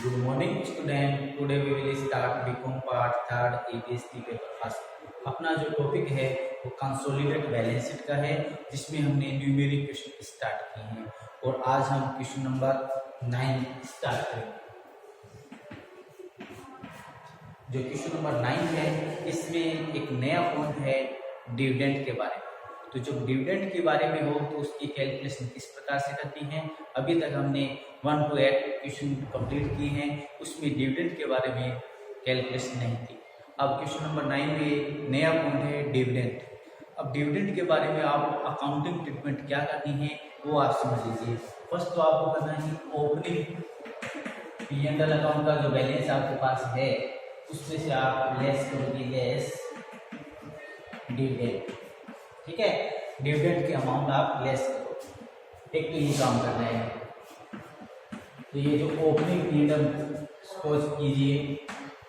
Good morning, student. Today we will start BCom part third APSC paper first. अपना जो topic है वो consolidate balance sheet का है, जिसमें हमने न्यूमेरिक क्वेश्चन स्टार्ट किए हैं और आज हम क्वेश्चन नंबर 9 स्टार्ट करेंगे। जो क्वेश्चन नंबर 9 है, इसमें एक नया पॉइंट है डिविडेंड के बारे में। तो जब डिविडेंड के बारे में हो तो उसकी कैलकुलेशन किस प्रकार से करती है। अभी तक हमने 1 to 8 क्वेश्चन कंप्लीट किए हैं, उसमें डिविडेंड के बारे में कैलकुलेशन नहीं थी। अब क्वेश्चन नंबर 9 में नया पॉइंट है डिविडेंड। अब डिविडेंड के बारे में आप अकाउंटिंग ट्रीटमेंट क्या करनी है वो आप समझ लीजिए। फर्स्ट तो आपको करना है ओपनिंग P&L अकाउंट का जो बैलेंस आपके पास है उसमें से आप लेस करोगे, लेस डिविडेंड। ठीक है, डिविडेंड के अमाउंट आप लेस करो। एक तो ये काम करना है। तो ये जो ओपनिंग P&L सपोज कीजिए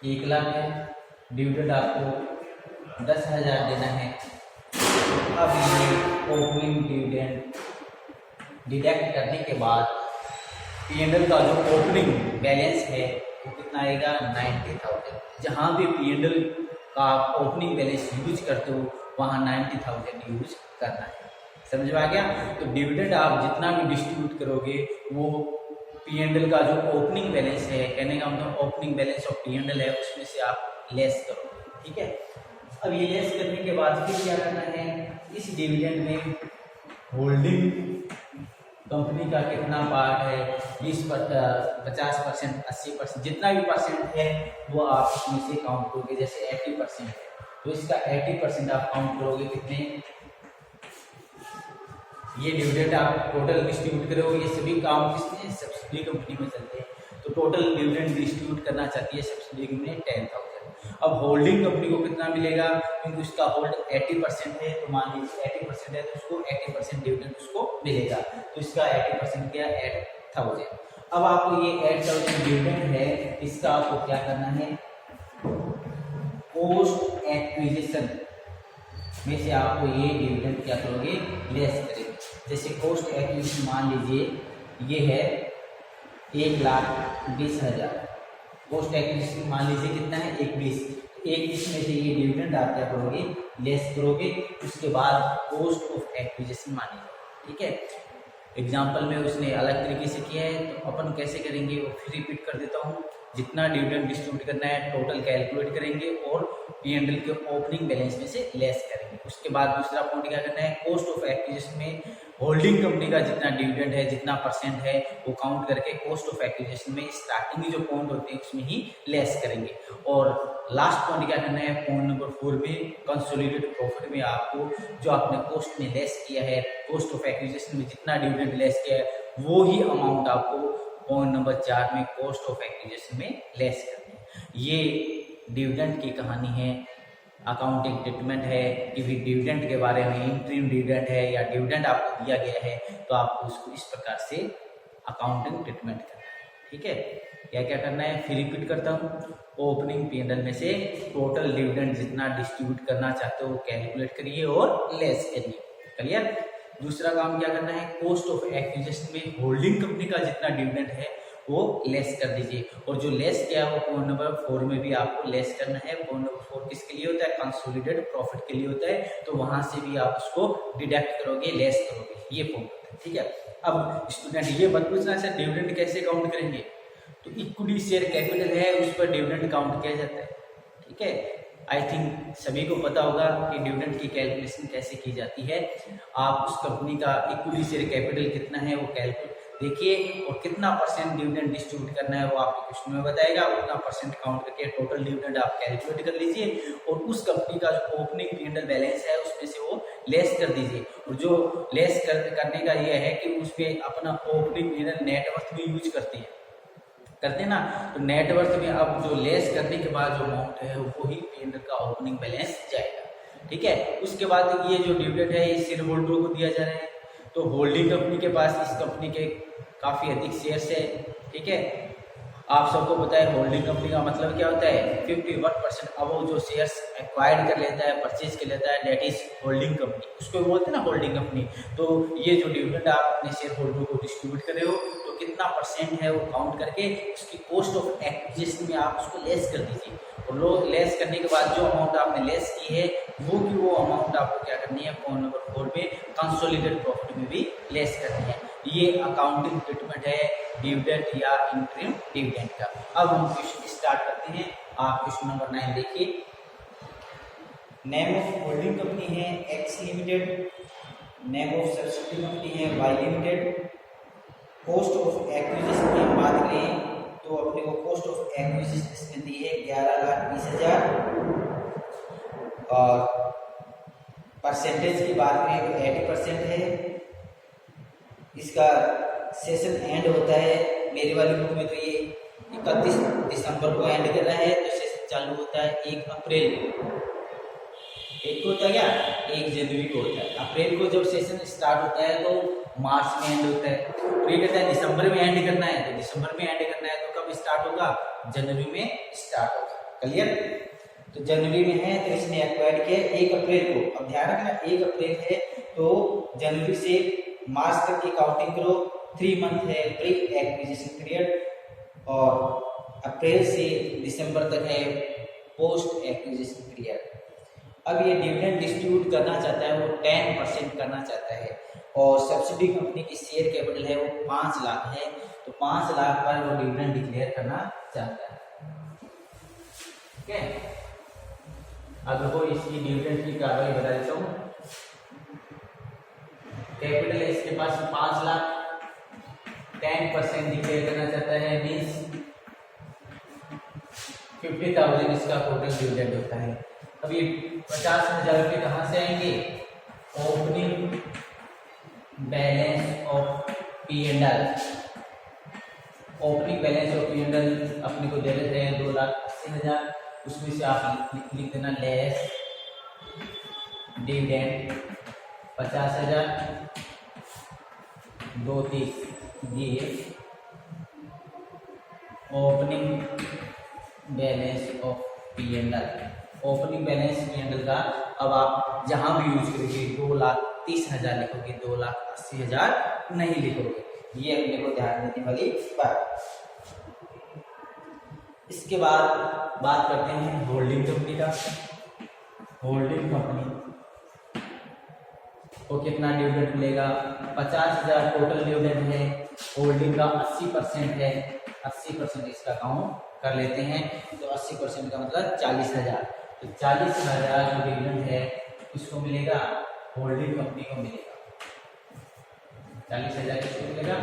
1 लाख है, डिविडेंड आपको 10,000 देना है। अब ये ओपनिंग डिविडेंड डिडक्ट करने के बाद P&L का जो ओपनिंग बैलेंस है वो कितना आएगा, 90,000। जहाँ भी P&L का आप ओपनिंग बैलेंस यूज करते हो वहाँ 90,000 यूज करना है। समझ में आ गया। तो डिविडेंड आप जितना भी डिस्ट्रीब्यूट करोगे वो P&L का जो ओपनिंग बैलेंस है, कहने का मतलब ओपनिंग बैलेंस ऑफ P&L है, उसमें से आप लेस करोगे। ठीक है, अब ये लेस करने के बाद फिर क्या करना है, इस डिविडेंड में होल्डिंग कंपनी का कितना पार्ट है, 50%, 80%, जितना भी परसेंट है वो आप इसमें से काउंट करोगे। जैसे 80% है तो इसका 80% आप काउंट करोगे कितने, ये डिविडेंड आप टोटल डिस्ट्रीब्यूट करोगे। ये सभी काम किसमें, सब्सिडी कंपनी में चलते हैं। तो टोटल डिविडेंड डिस्ट्रीब्यूट करना चाहती है सब्सिडी में 10,000। अब होल्डिंग कंपनी को कितना मिलेगा, क्योंकि उसका होल्ड 80% है, तो मान लीजिए 80% है तो उसको 80% डिविडेंड उसको मिलेगा। तो इसका 80% क्या, 8,000। अब आपको ये 8,000 डिविडेंड है, इसका आपको क्या करना है, पोस्ट एक्विजिशन में से आपको ये डिविडेंड क्या करोगे, लेस करेंगे। जैसे पोस्ट एक्विजिशन मान लीजिए ये है 1,20,000। पोस्ट एक्विजिशन मान लीजिए कितना है, 1,20 में से ये डिविडेंड आप क्या करोगे, लेस करोगे। उसके बाद पोस्ट ऑफ एक्विजिशन मानेंगे। ठीक है, एग्जाम्पल में उसने अलग तरीके से किया है, तो अपन कैसे करेंगे वो फिर रिपीट कर देता हूँ। जितना डिविडेंड डिस्ट्रीब्यूट करना है टोटल कैलकुलेट करेंगे और P&L के ओपनिंग बैलेंस में से लेस करेंगे। उसके बाद दूसरा पॉइंट क्या करना है, कॉस्ट ऑफ एक्विजिशन में होल्डिंग कंपनी का जितना डिविडेंड है, जितना परसेंट है वो काउंट करके कॉस्ट ऑफ एक्विजिशन में स्टार्टिंग की जो पॉइंट होते हैं उसमें ही लेस करेंगे। और लास्ट पॉइंट क्या करना है, पॉइंट नंबर 4 में कंसोलिडेटेड प्रॉफिट में आपको जो आपने कॉस्ट में लेस किया है, कॉस्ट ऑफ एक्विजिशन में जितना डिविडेंड लेस किया है वो ही अमाउंट आपको पॉइंट नंबर 4 में कॉस्ट ऑफ एक्विजिशन में लेस करनी है। ये डिविडेंड की कहानी है, अकाउंटिंग ट्रीटमेंट है कि भी डिविडेंड के बारे में, इंटरिम डिविडेंड है या डिविडेंड आपको दिया गया है तो आपको उसको इस प्रकार से अकाउंटिंग ट्रीटमेंट करना है। ठीक है, क्या क्या करना है, फिर रिपीट करता हूँ। ओपनिंग P&L में से टोटल डिविडेंड जितना डिस्ट्रीब्यूट करना चाहते हो कैलकुलेट करिए और लेस करिए। क्लियर। दूसरा काम क्या करना है, कॉस्ट ऑफ एक्विजिशन में होल्डिंग कंपनी का जितना डिविडेंड है वो लेस कर दीजिए। और जो लेस किया वो पॉइंट नंबर 4 में भी आपको लेस करना है। पॉइंट नंबर 4 किसके लिए होता है, कंसोलिडेटेड प्रॉफिट के लिए होता है, तो वहां से भी आप उसको डिडक्ट करोगे, लेस करोगे, ये पॉइंट होता है। ठीक है, अब स्टूडेंट ये मत पूछना सर डिविडेंड कैसे काउंट करेंगे, तो इक्विटी शेयर कैपिटल है उस पर डिविडेंड काउंट किया जाता है। ठीक है, आई थिंक सभी को पता होगा कि डिविडेंड की कैलकुलेशन कैसे की जाती है। आप उस कंपनी का इक्विटी शेयर कैपिटल कितना है वो कैलकुलेट देखिए और कितना परसेंट डिविडेंड डिस्ट्रीब्यूट करना है वो आपके क्वेश्चन में बताएगा। उतना परसेंट काउंट करके टोटल डिविडेंड आप कैलकुलेट कर लीजिए और उस कंपनी का जो ओपनिंग P&L बैलेंस है उसमें से वो लेस कर दीजिए। और जो लेस करने का ये है कि उसमें अपना ओपनिंग P&L नेटवर्थ भी यूज करते हैं ना, तो नेटवर्थ में अब जो लेस करने के बाद जो अमाउंट है वो ही P&L का ओपनिंग बैलेंस जाएगा। ठीक है, उसके बाद ये जो डिविडेंड है ये शेयर होल्डरों को दिया जा रहा है। तो होल्डिंग कंपनी के पास इस कंपनी के काफी अधिक शेयर्स है। ठीक है, आप सबको पता है होल्डिंग कंपनी का मतलब क्या होता है, 51% अब वो जो शेयर्स एक्वायर्ड कर लेता है, परचेज कर लेता है, दैट इज होल्डिंग कंपनी, उसको बोलते हैं ना होल्डिंग कंपनी। तो ये जो डिविडेंड आप अपने शेयर होल्डर को डिस्ट्रीब्यूट कर रहे हो, तो कितना परसेंट है वो काउंट करके उसकी कॉस्ट ऑफ एक्विजिशन में आप उसको लेस कर दीजिए, और लोग लेस करने के बाद जो अमाउंट आपने लेस की है वो अमाउंट आपको क्या करनी है, पॉइंट नंबर 4 पे कंसोलिडेटेड प्रॉफिट में भी लेस करनी है। ये अकाउंटिंग ट्रीटमेंट है डिविडेंड या इंटरिम डिविडेंड का। अब हम क्वेश्चन स्टार्ट करते हैं। आप क्वेश्चन नंबर 9 देखिए। नेम ऑफ होल्डिंग कंपनी है X limited, name of subsidy company है Y limited. Cost of acquisition की हम बात करें तो अपने को कॉस्ट ऑफ एक्विजिशन इसमें दी है 11,20,000, और परसेंटेज की बात करें तो 80% है। इसका सेशन एंड होता है, मेरी वाली बुक में तो ये 31 दिसंबर को एंड करना है, तो सेशन चालू होता है 1 अप्रैल को। एक को होता है क्या, 1 जनवरी को होता है। अप्रैल को जब सेशन स्टार्ट होता है तो मार्च में एंड होता है। तो ये कहता है दिसंबर में एंड करना है, तो दिसंबर में एंड करना है तो कब स्टार्ट होगा, जनवरी में स्टार्ट होगा। क्लियर? तो जनवरी में है तो इसने एक्वायर्ड किया 1 अप्रैल को। अब ध्यान रखना 1 अप्रैल है तो जनवरी से मार्च तक की काउंटिंग करो, 3 मंथ है प्री एक्विजिशन पीरियड, और अप्रैल से दिसंबर तक है पोस्ट एक्विजिशन पीरियड। अब ये डिविडेंड डिस्ट्रीब्यूट करना चाहता है, वो 10% करना चाहता है, और सब्सिडी कंपनी की शेयर कैपिटल है वो 5 लाख है, तो 5 लाख पर वो डिविडेंड डिक्लेयर करना चाहता है। ठीक है, अब देखो इसकी डिविडेंड की कार्रवाई बता देता हूँ। कैपिटल है इसके पास 5 लाख, 10% डिक्लेयर करना चाहता है, मीन्स 50,000 इसका टोटल डिविडेंड होता है। अब ये 50,000 रुपये कहाँ से आएंगे, opening balance of P&L। Opening balance of P&L अपने को दे देते हैं 2,80,000, उसमें से आप लिख देना लेस डिविडेंड 50,000, 2,30 ये opening balance of P&L। Opening balance P&L का अब आप जहां भी यूज करोगे 2,30,000 लिखोगे, 2,80,000 नहीं लिखोगे। ये अपने को ध्यान देने वाली बात। इसके बाद बात करते हैं होल्डिंग कंपनी का। होल्डिंग कंपनी को कितना डिविडेंड मिलेगा, 50,000 टोटल डिविडेंड है, होल्डिंग का 80% है, 80% इसका काउंट कर लेते हैं, तो 80% का मतलब 40,000, तो 40,000 जो डिविडेंड है किसको मिलेगा, होल्डिंग कंपनी को मिलेगा। 40,000 किसको मिलेगा,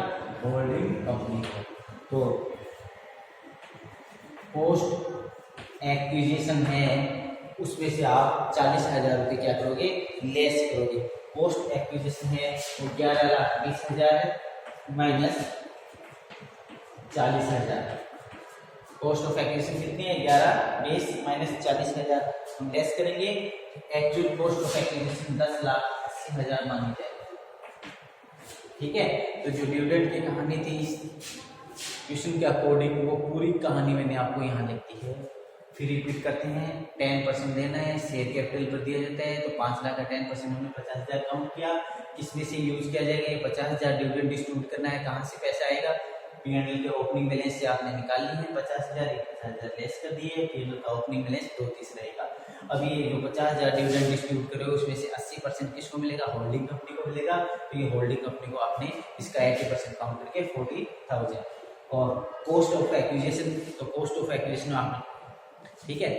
होल्डिंग कंपनी को। तो पोस्ट एक्विजिशन है उसमें से आप 40,000 रुपये क्या करोगे, लेस करोगे। पोस्ट एक्विजिशन है वो 11,20,000 है माइनस 40,000। कॉस्ट ऑफ एक्विजिशन कितनी है, 11,20 माइनस 40,000 हम लेस करेंगे। एक्चुअल कॉस्ट ऑफ एक्विजिशन 10,80,000 मानी जाएगी। ठीक है, तो जो डिविडेंड की कहानी थी इस क्वेश्चन के अकॉर्डिंग वो पूरी कहानी मैंने आपको यहाँ लिख दी है। फिर रिपीट करते हैं, 10% देना है, शेयर कैपिटल पर दिया जाता है, तो 5 लाख का 10% हमने 50,000 काउंट किया। किसमें से यूज किया जाएगा, ये 50,000 डिविडेंड डिस्ट्रीब्यूट करना है, कहाँ से पैसा आएगा, P&L के ओपनिंग बैलेंस से आपने निकाल ली है 50,000, 50,000 लेस कर दिए, P&L का ओपनिंग बैलेंस 2,30 रहेगा। अब ये जो 50,000 डिविडेंड डिस्ट्रीब्यूट कर रहे हो उसमें से 80% किसको मिलेगा, होल्डिंग कंपनी को मिलेगा, तो ये होल्डिंग कंपनी को आपने इसका 80% काउंट करके 40,000। और कॉस्ट ऑफ एक्विजिशन, तो कॉस्ट ऑफ एक्विजिशन आपने, ठीक है,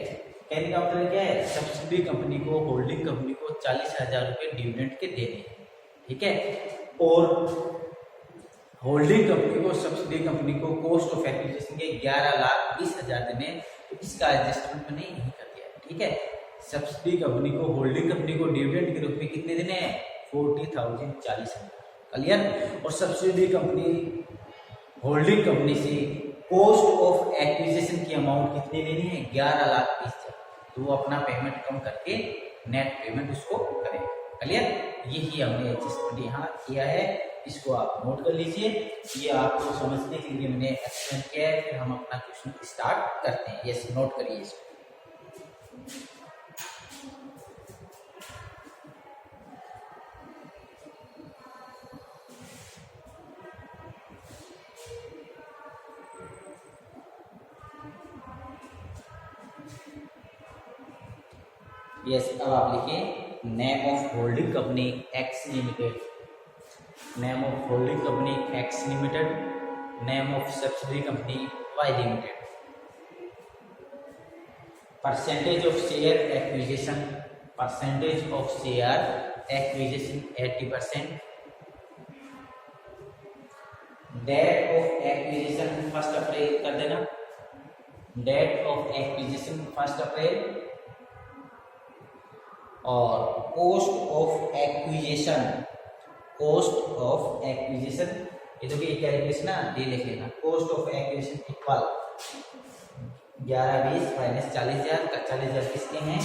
कहने का मतलब क्या है, सब्सिडी कंपनी को होल्डिंग कंपनी को 40,000 रुपये डिविडेंड के देने, ठीक है, और होल्डिंग कंपनी को सब्सिडी कंपनी को कॉस्ट ऑफ एक्विजिशन के 11,20,000 देने, तो इसका एडजस्टमेंट मैंने यही कर दिया। ठीक है, सब्सिडी कंपनी को होल्डिंग कंपनी को डिविडेंड के रूप में कितने देने हैं, 40,000, 40,000। क्लियर? और सब्सिडी कंपनी होल्डिंग कंपनी से कॉस्ट ऑफ एक्विजिशन की अमाउंट कितनी लेनी है, 11,20,000, तो वो अपना पेमेंट कम करके नेट पेमेंट उसको करेगा। क्लियर? यही हमने एडजस्टमेंट यहाँ किया है। इसको आप नोट कर लीजिए। ये आपको समझने के लिए मैंने एक्सप्लेन किया है। फिर हम अपना क्वेश्चन स्टार्ट करते हैं। यस, नोट करिए इसको। यस, अब आप लिखिए name of holding company X limited, name of holding company X limited, name of subsidiary company Y limited, percentage of share acquisition, percentage of share acquisition 80%, date of acquisition 1 April कर देना, date of acquisition 1 April, और cost of acquisition, cost of acquisition, ये जो भी calculation ना ये लिख लेना। Cost of acquisition equal 1120 minus 40,000, 40,000 किसके हैं?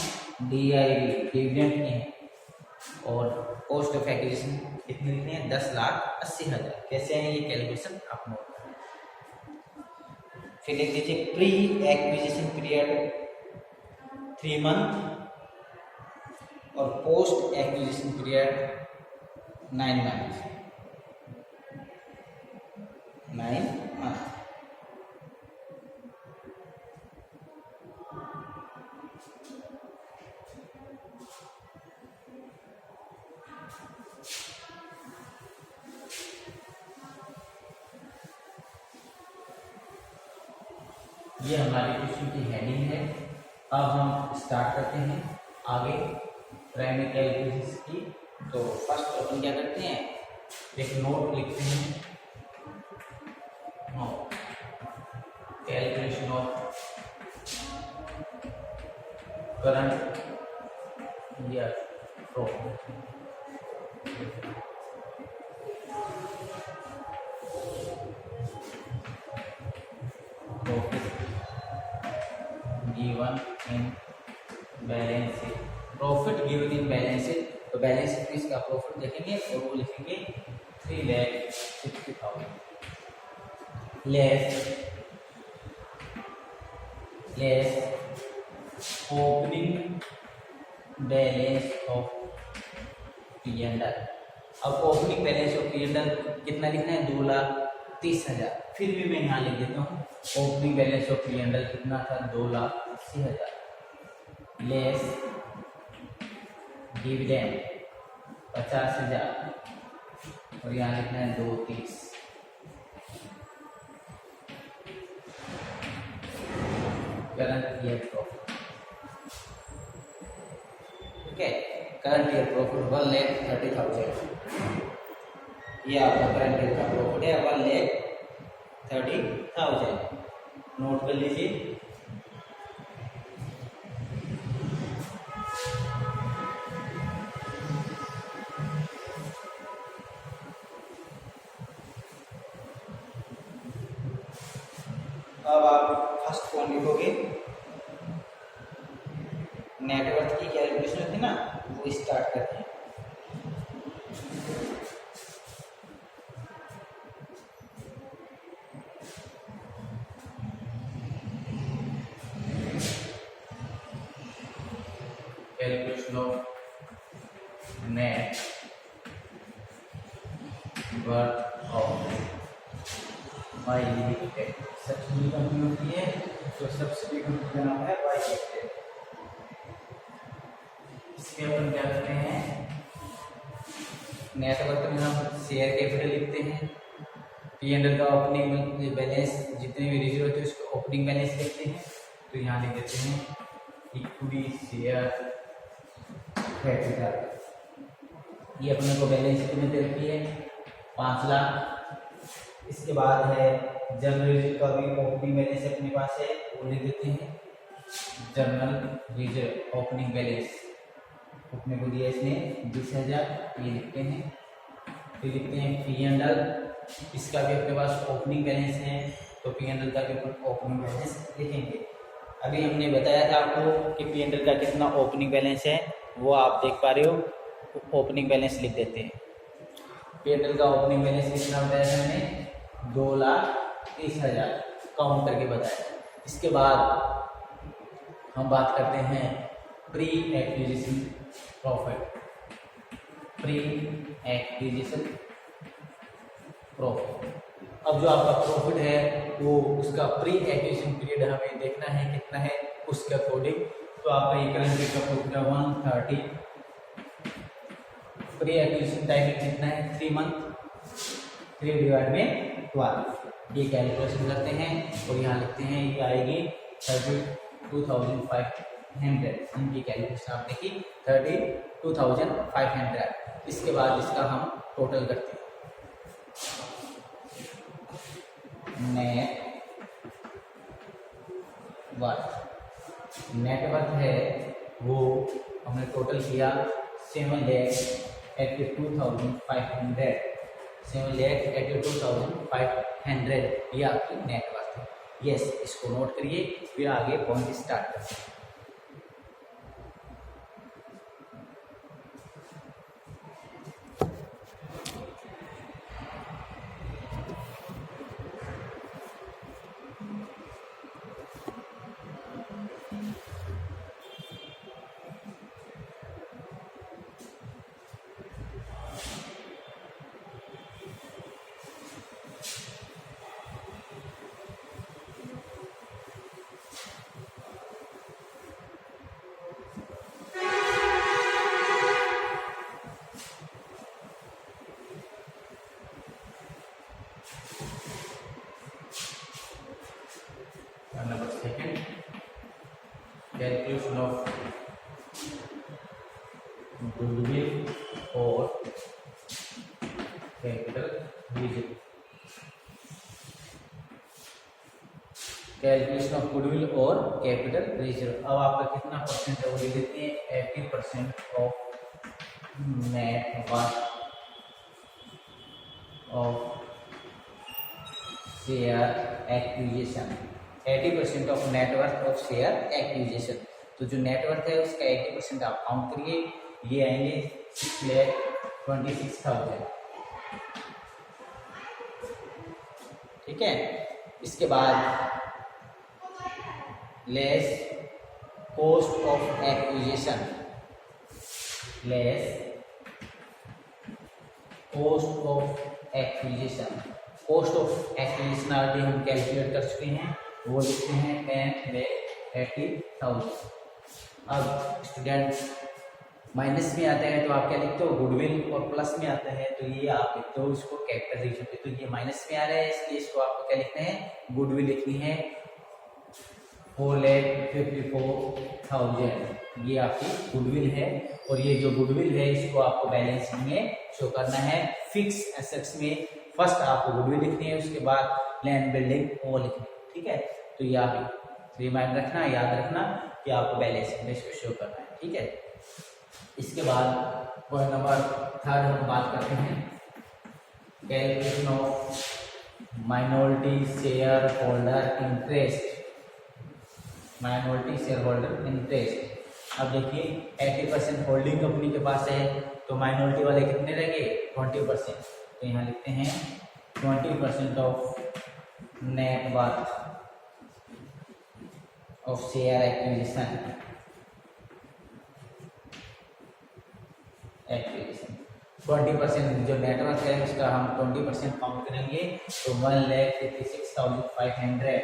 DIV डिविडेंड के हैं। और कॉस्ट ऑफ एक्विजिशन कितनी लिखनी है? 10,80,000। कैसे है ये कैलकुलेशन आप नोट करें। फिर लिख दीजिए प्री एक्विजिशन पीरियड 3 मंथ और post acquisition period 9 month, 9 month. ये हमारे क्वेश्चन की हेडिंग है। अब हम स्टार्ट करते हैं आगे प्राइमरी कैलकुलेशन की। तो फर्स्ट अपन क्या करते हैं, एक नोट लिखते हैं, note calculation of current year profit. Given in balance sheet, profit given in balance sheet. तो बैलेंस शीट में इसका प्रॉफिट देखेंगे और वो लिखेंगे 3,60,000 less opening balance of P&L। अब ओपनिंग बैलेंस ऑफ P&L कितना लिखना है? 2,30,000। फिर भी मैं यहाँ लिख देता हूँ ओपनिंग बैलेंस ऑफ P&L कितना था? 2,80,000 लेस डिविडेंड 50,000 और यहाँ लिखना है 2,30। करंट ईयर प्रॉफिट, ठीक है। Current year profit 1,30,000। ये आपका करंट ईयर का प्रॉफिट है 1,30,000। नोट कर लीजिए। अब आप फर्स्ट पॉइंट लिखोगे, नेटवर्थ की कैलकुलेशन होती है ना, वो स्टार्ट करते हैं। Calculation of net worth of Y limited. Subsidy company होती है तो सब्सिडी कंपनी का नाम है वाई लिमिटेड। इसके अपन क्या करते हैं, नेटवर्थ में हम शेयर कैपिटल लिखते हैं। P&L का ओपनिंग बैलेंस जितने भी रिजर्व होते हैं उसको ओपनिंग बैलेंस लिखते हैं। तो यहाँ लिख देते हैं इक्विटी शेयर कैपिटल। ये अपने को बैलेंस शीट में दे रखी है 5 लाख। इसके बाद है जनरल रिजर्व का भी ओपनिंग बैलेंस अपने पास है, वो लिख देते हैं जनरल रिजर्व ओपनिंग बैलेंस। अपने को दिया इसने 20,000, ये लिखते हैं। फिर लिखते हैं P&L, इसका भी अपने पास ओपनिंग बैलेंस है तो P&L का भी ओपनिंग बैलेंस लिखेंगे। अभी हमने बताया था आपको कि P&L का कितना ओपनिंग बैलेंस है, वो आप देख पा रहे हो। ओपनिंग बैलेंस लिख देते हैं। एयरटेल का ओपनिंग बैलेंस कितना बताया था मैंने, 2,30,000 काउंट करके बताया। इसके बाद हम बात करते हैं pre acquisition profit. Pre acquisition profit, अब जो आपका प्रॉफिट है वो उसका प्री एक्विजिशन पीरियड हमें देखना है कितना है, उसके अकॉर्डिंग तो आपका ये करंट रेट का प्रॉफिट है 130। प्री एक्विजिशन टाइमिंग कितना है, 3 मंथ, 3/12 ये कैलकुलेशन करते हैं और यहाँ लिखते हैं ये आएगी 32,500। इनकी कैलकुलेशन आपने की 32,500। इसके बाद इसका हम टोटल करते हैं। नेटवर्थ है वो हमने टोटल किया 7,82,500। 7,82,500 ये आपकी नेटवर्थ है। यस, इसको नोट करिए, फिर आगे पॉइंट स्टार्ट करते हैं। Number second, calculation of goodwill or capital reserve। Calculation of goodwill और कैपिटल रिजर्व। अब आपका कितना परसेंट है वो ले लेते हैं, 80% of net worth of share acquisition. 80% of net worth of share acquisition. तो जो नेटवर्थ है उसका 80% आप काउंट करिए, ये आएंगे 6,26,000। ठीक है, इसके बाद less cost of acquisition, less cost of acquisition. Cost of acquisition already हम कैलकुलेट कर चुके हैं, वो लिखते हैं 10,80,000। अब स्टूडेंट माइनस में आता है तो आप क्या लिखते हो, गुडविल, और प्लस में आता है तो ये आप लिखते हो इसको कैपिटल रिजर्व पे। तो ये माइनस में आ रहा है इसलिए इसको आपको क्या लिखना है, गुडविल लिखनी है 4,54,000। ये आपकी गुडविल है और ये जो गुडविल है इसको आपको बैलेंस शीट में शो करना है। फिक्स एसेट्स में फर्स्ट आपको गुडविल लिखनी है, उसके बाद लैंड बिल्डिंग वो लिखनी है। ठीक है, तो ये आप रिमाइंड रखना, याद रखना कि आपको बैलेंस शीट में इसको शो करना है। ठीक है, इसके बाद पॉइंट नंबर 3 हम बात करते हैं calculation of minority share holder interest. Minority share holder interest, अब देखिए 80% होल्डिंग कंपनी के पास है तो माइनॉरिटी वाले कितने रहेंगे, 20%। तो यहाँ लिखते हैं 20% of net worth of share acquisition. 20% जो नेटवर्क है उसका हम 20% काउंट करेंगे तो 1,56,500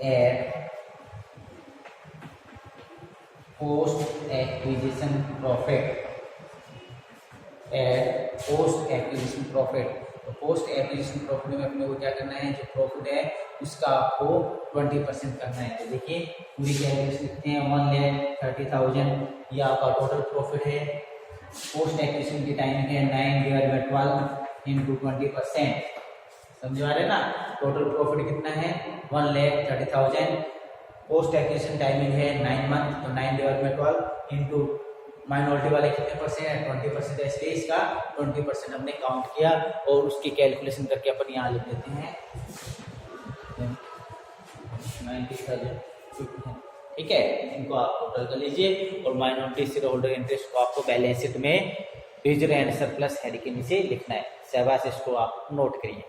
at post acquisition profit. Add post acquisition profit, तो पोस्ट एक्विजिशन प्रॉफिट में अपने को क्या करना है, जो प्रॉफिट है उसका आपको 20% करना है। तो देखिए पूरी कैलकुलेशन लिखते हैं 1,30,000 ये आपका टोटल प्रॉफिट है। पोस्ट एक्विजिशन की टाइमिंग है 9/12 इंटू 20%। समझ आ रहे ना, टोटल प्रॉफिट कितना है 1,30,000। पोस्ट एक्विजिशन टाइमिंग है 9 मंथ, तो 9/12 इंटू माइनॉरिटी वाले कितने परसेंट है 20%, इसलिए इसका 20% हमने काउंट किया और उसकी कैलकुलेशन करके अपन यहाँ लिख देते हैं 90,000। ठीक है, इनको आप टोटल कर लीजिए और माइनॉरिटी शेयर होल्डर इंटरेस्ट को आपको बैलेंस शीट में रिजर्व एंड सरप्लस हेड के नीचे लिखना है। शाबाश, इसको आप नोट करिए।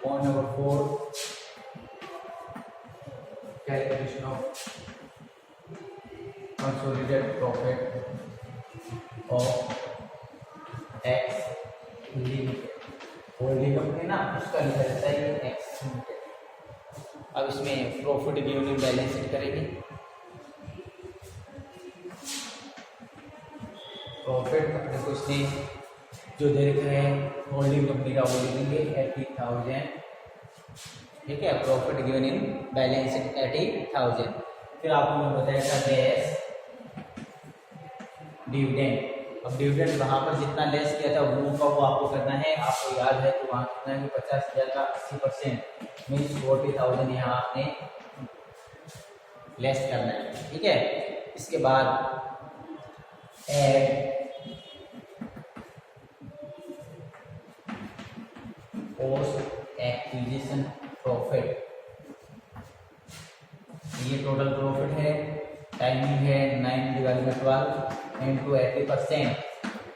Point number 4, calculation of consolidated profit of X Limited। Holding company ना, उसका लिखा जाता है ये X Limited। अब इसमें profit given in balance sheet करेंगे। प्रॉफिट अपने को इसने जो दे रखा है होल्डिंग कंपनी का वो लिखेंगे 80,000, ठीक है। Profit given in balance sheet 80,000। फिर आपको मैं बताया था लेस डिविडेंड। अब डिविडेंड वहां पर जितना लेस किया था वो आपको करना है, आपको याद है तो वहां कितना है 50,000 का 80% मीन्स 40,000 यहाँ आपने लेस करना है, ठीक है। इसके बाद एड पोस्ट एक्विजिशन प्रॉफिट, ये टोटल प्रॉफिट है, टाइमिंग है 9/12 इंटू 80%,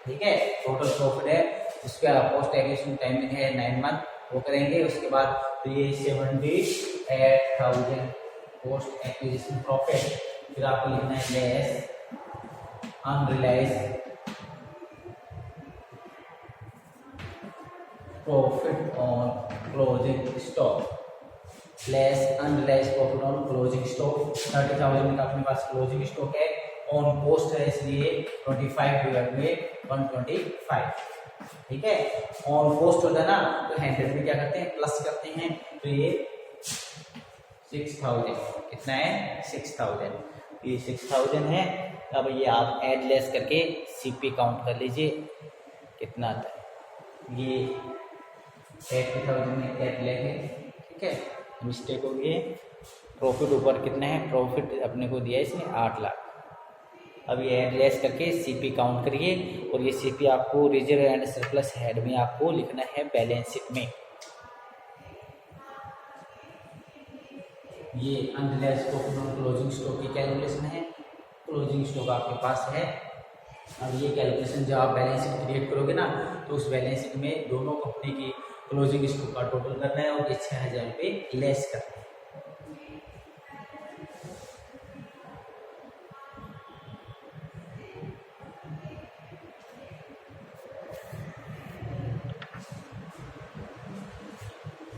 ठीक है। टोटल प्रॉफिट है, उसका पोस्ट एक्विजिशन टाइमिंग है 9 मंथ, वो करेंगे। उसके बाद तो ये 78,000 पोस्ट एक्विजिशन प्रॉफिट। फिर आपको लिखना है less unrealised profit on closing stock. Less unrealised profit on closing stock 30,000 का अपने पास क्लोजिंग स्टॉक है, ऑन कॉस्ट है इसलिए 25/125, ठीक है। ऑन कॉस्ट होता है ना तो 100 में क्या करते हैं प्लस करते हैं, तो ये 6,000 कितना है 6,000, ये 6,000 है। अब ये आप एड लेस करके सीपी काउंट कर लीजिए कितना आता है। ये 80,000 में एड लेंगे, ठीक है। मिस्टेक हो गई। प्रॉफिट ऊपर कितना है, प्रॉफिट अपने को दिया है इसने 8 लाख। अब ये एड लेस करके सीपी काउंट करिए, और ये सीपी आपको रिजर्व एंड सरप्लस हेड में आपको लिखना है बैलेंस शीट में। ये unrealised profit on closing stock की कैलकुलेशन है, क्लोजिंग स्टॉक आपके पास है। अब ये कैलकुलेशन जब आप बैलेंस शीट क्रिएट करोगे ना तो उस बैलेंस शीट में दोनों कंपनी की क्लोजिंग स्टॉक का टोटल करना है और ये 6,000 रुपये लेस करना है।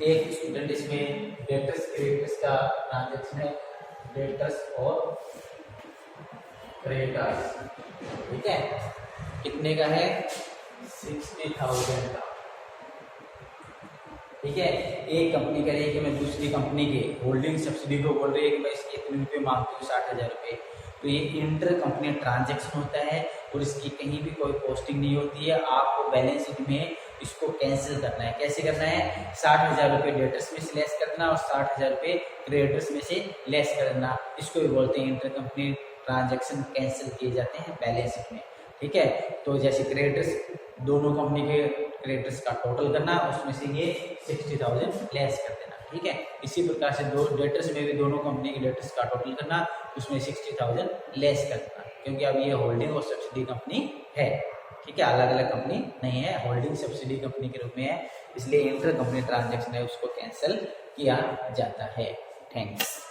एक स्टूडेंट इसमें डेटर्स क्रेडिटर्स का ट्रांजैक्शन है, डेटर्स और क्रेडिटर्स, ठीक है। कितने का है 60,000 का, ठीक है। एक कंपनी कह रही है कि मैं दूसरी कंपनी के होल्डिंग सब्सिडी को बोल रही है कि मैं इसके इतने रुपये मांगती हूँ 60,000 रुपये, तो ये इंटर कंपनी ट्रांजैक्शन होता है और इसकी कहीं भी कोई पोस्टिंग नहीं होती है। आपको बैलेंस शीट में इसको कैंसिल करना है। कैसे करना है, 60,000 रुपये डेटर्स में से लेस करना और 60,000 रुपये क्रेडिटर्स में से लेस करना, इसको भी बोलते हैं इंटर कंपनी ट्रांजैक्शन कैंसिल किए जाते हैं बैलेंस शीट में, ठीक है। तो जैसे क्रेडिटर्स दोनों कंपनी के क्रेडिटर्स का टोटल करना, उसमें से ये 60,000 लेस कर देना, ठीक है। इसी प्रकार से दो डेटर्स में भी दोनों कंपनी के डेटर्स का टोटल करना, उसमें 60,000 लेस कर देना, क्योंकि अब ये होल्डिंग और सब्सिडी कंपनी है, ठीक है। अलग अलग कंपनी नहीं है, होल्डिंग सब्सिडी कंपनी के रूप में है, इसलिए इंटर कंपनी ट्रांजैक्शन है उसको कैंसिल किया जाता है। थैंक्स।